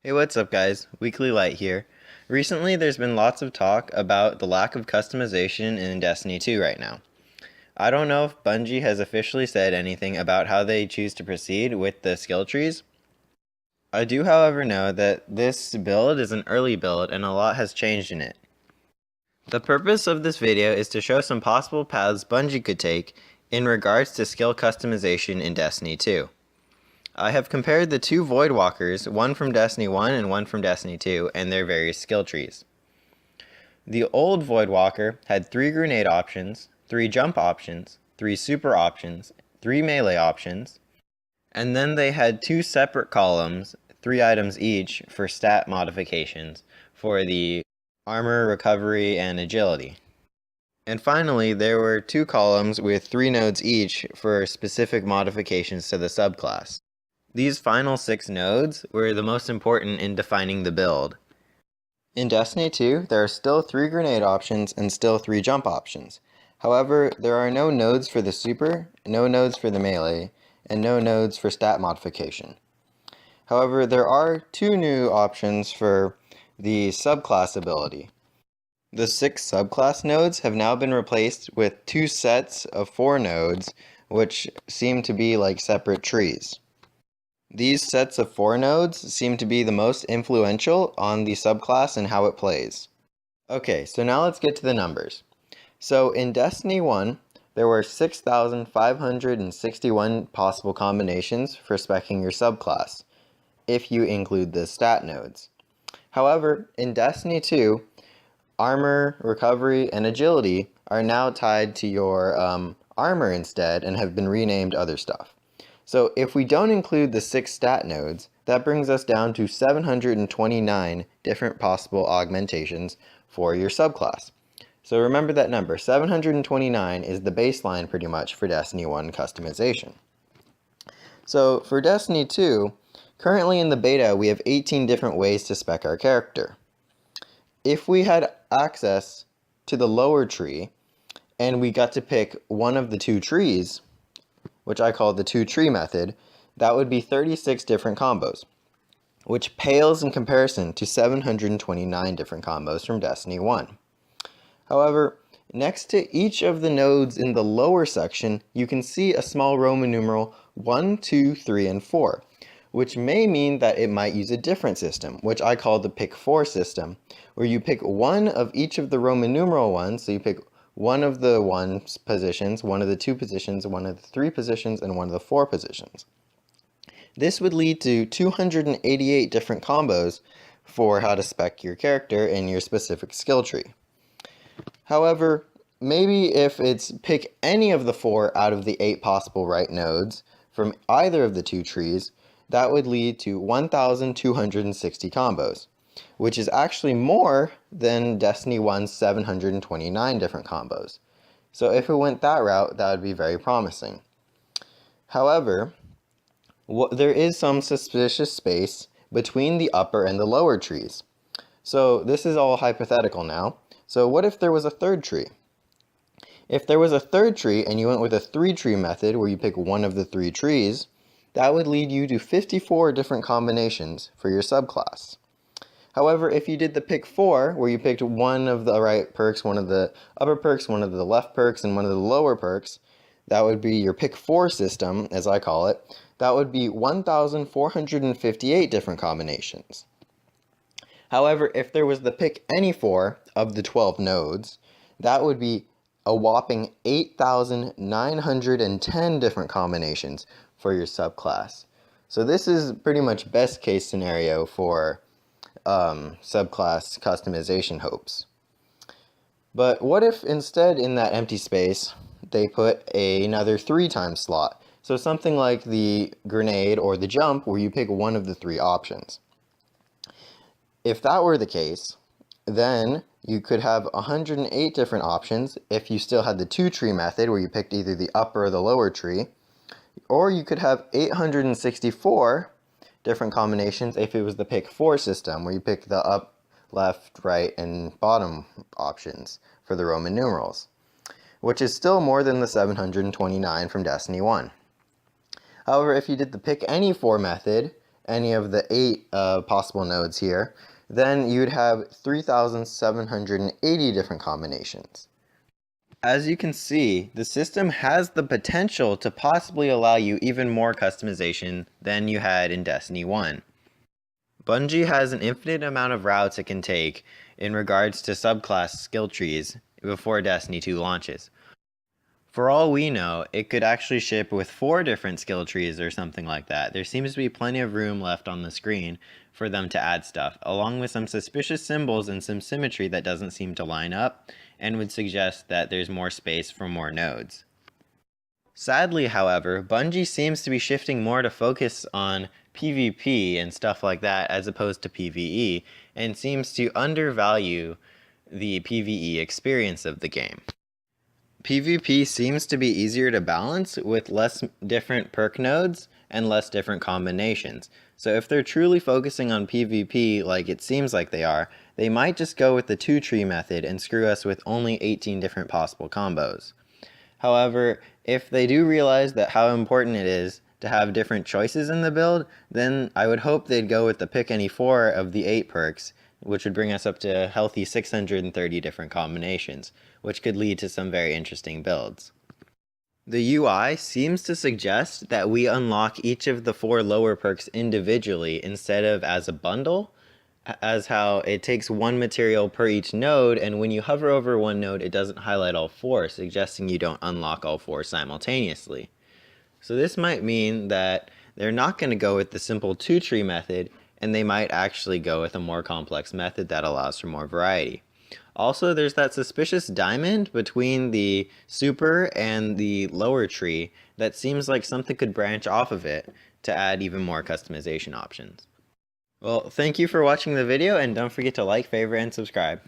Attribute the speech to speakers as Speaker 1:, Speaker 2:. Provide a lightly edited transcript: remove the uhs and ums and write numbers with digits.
Speaker 1: Hey, what's up guys? Weekly Light here. Recently there's been lots of talk about the lack of customization in Destiny 2 right now. I don't know if Bungie has officially said anything about how they choose to proceed with the skill trees. I do however know that this build is an early build and a lot has changed in it. The purpose of this video is to show some possible paths Bungie could take in regards to skill customization in Destiny 2. I have compared the two Voidwalkers, one from Destiny 1 and one from Destiny 2, and their various skill trees. The old Voidwalker had 3 grenade options, 3 jump options, 3 super options, 3 melee options, and then they had 2 separate columns, 3 items each, for stat modifications for the armor, recovery, and agility. And finally, there were 2 columns with 3 nodes each for specific modifications to the subclass. These final 6 nodes were the most important in defining the build. In Destiny 2, there are still 3 grenade options and still 3 jump options. However, there are no nodes for the super, no nodes for the melee, and no nodes for stat modification. However, there are 2 new options for the subclass ability. The 6 subclass nodes have now been replaced with 2 sets of 4 nodes, which seem to be like separate trees. These sets of 4 nodes seem to be the most influential on the subclass and how it plays. Okay, so now let's get to the numbers. So in Destiny 1, there were 6,561 possible combinations for speccing your subclass, if you include the stat nodes. However, in Destiny 2, armor, recovery, and agility are now tied to your armor instead and have been renamed other stuff. So if we don't include the 6 stat nodes, that brings us down to 729 different possible augmentations for your subclass. So remember that number, 729 is the baseline pretty much for Destiny 1 customization. So for Destiny 2, currently in the beta we have 18 different ways to spec our character. If we had access to the lower tree and we got to pick one of the 2 trees, which I call the 2-tree method, that would be 36 different combos, which pales in comparison to 729 different combos from Destiny 1. However, next to each of the nodes in the lower section, you can see a small Roman numeral 1, 2, 3, and 4, which may mean that it might use a different system, which I call the pick 4 system, where you pick one of each of the Roman numeral ones, so you pick one of the 1 positions, one of the 2 positions, one of the 3 positions, and one of the 4 positions. This would lead to 288 different combos for how to spec your character in your specific skill tree. However, maybe if it's pick any of the 4 out of the 8 possible right nodes from either of the 2 trees, that would lead to 1,260 combos, which is actually more than Destiny 1's 729 different combos. So if it went that route, that would be very promising. However, there is some suspicious space between the upper and the lower trees. So this is all hypothetical now. So what if there was a 3rd tree? If there was a 3rd tree and you went with a 3-tree method where you pick one of the 3 trees, that would lead you to 54 different combinations for your subclass. However, if you did the pick 4, where you picked one of the right perks, one of the upper perks, one of the left perks, and one of the lower perks, that would be your pick 4 system, as I call it. That would be 1,458 different combinations. However, if there was the pick any 4 of the 12 nodes, that would be a whopping 8,910 different combinations for your subclass. So this is pretty much best case scenario for subclass customization hopes. But what if instead in that empty space they put another 3 times slot? So something like the grenade or the jump where you pick one of the 3 options. If that were the case, then you could have 108 different options if you still had the 2-tree method where you picked either the upper or the lower tree, or you could have 864 different combinations if it was the pick 4 system where you pick the up, left, right, and bottom options for the Roman numerals, which is still more than the 729 from Destiny 1. However, if you did the pick any 4 method any of the 8 possible nodes here, then you'd have 3,780 different combinations. As you can see, the system has the potential to possibly allow you even more customization than you had in Destiny 1. Bungie has an infinite amount of routes it can take in regards to subclass skill trees before Destiny 2 launches. For all we know, it could actually ship with 4 different skill trees or something like that. There seems to be plenty of room left on the screen for them to add stuff, along with some suspicious symbols and some symmetry that doesn't seem to line up, and would suggest that there's more space for more nodes. Sadly, however, Bungie seems to be shifting more to focus on PvP and stuff like that as opposed to PvE, and seems to undervalue the PvE experience of the game. PvP seems to be easier to balance with less different perk nodes and less different combinations. So if they're truly focusing on PvP like it seems like they are, they might just go with the 2-tree method and screw us with only 18 different possible combos. However, if they do realize that how important it is to have different choices in the build, then I would hope they'd go with the pick any 4 of the 8 perks, which would bring us up to a healthy 630 different combinations, which could lead to some very interesting builds. The UI seems to suggest that we unlock each of the 4 lower perks individually instead of as a bundle, as how it takes 1 material per each node, and when you hover over one node it doesn't highlight all 4, suggesting you don't unlock all 4 simultaneously. So this might mean that they're not going to go with the simple 2-tree method, and they might actually go with a more complex method that allows for more variety. Also, there's that suspicious diamond between the super and the lower tree that seems like something could branch off of it to add even more customization options. Well, thank you for watching the video, and don't forget to like, favorite, and subscribe.